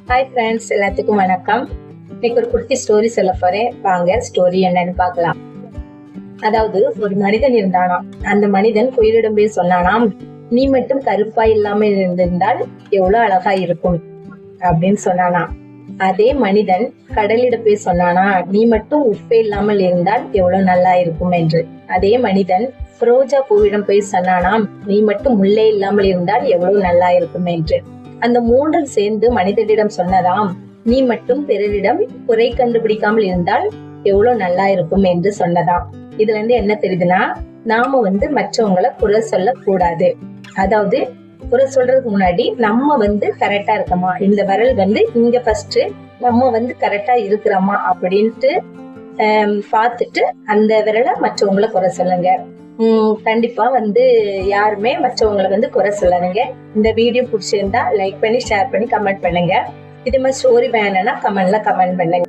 Hi friends, எல்லாத்துக்கும் வணக்கம். இன்னைக்கு ஒரு குட்டி ஸ்டோரி சொல்ல போறேன். வாங்க ஸ்டோரி என்னன்னு பார்க்கலாம். அதாவது ஒரு மனிதன் இருந்தானாம். அந்த மனிதன் குயிலிடம் போய் சொன்னானாம், நீ மட்டும் கருப்பா இல்லாம இருந்திருந்தால் எவ்வளவு அழகா இருக்கும் அப்படின்னு சொன்னானாம். அதே மனிதன் கடலிடம் போய் சொன்னானா, நீ மட்டும் உப்பே இல்லாமல் இருந்தால் எவ்வளவு நல்லா இருக்கும் என்று. அதே மனிதன் ரோஜா பூவிடம் போய் சொன்னானாம், நீ மட்டும் முல்லை இல்லாமல் இருந்தால் எவ்வளவு நல்லா இருக்கும் என்று. அந்த மூன்றும் சேர்ந்து மனிதனிடம் சொன்னதாம், நீ மட்டும் பிறரிடம் குறை கண்டுபிடிக்காமல் இருந்தால் எவ்வளவு நல்லா இருக்கும் என்று சொன்னதாம். இதுல இருந்து என்ன தெரியுதுன்னா, நாம மற்றவங்களை குறை சொல்ல கூடாது. அதாவது குறை சொல்றதுக்கு முன்னாடி நம்ம கரெக்டா இருக்கோமா, இந்த விரல் இங்க ஃபர்ஸ்ட் நம்ம கரெக்டா இருக்கிறோமா அப்படின்ட்டு பார்த்துட்டு அந்த விரலை மற்றவங்களை குறை சொல்லுங்க. கண்டிப்பா யாருமே மற்றவங்களை குறை சொல்லாதீங்க. இந்த வீடியோ பிடிச்சிருந்தா லைக் பண்ணி ஷேர் பண்ணி கமெண்ட் பண்ணுங்க. இது மாதிரி ஸ்டோரி வேணும்னா கமெண்ட்ல கமெண்ட் பண்ணுங்க.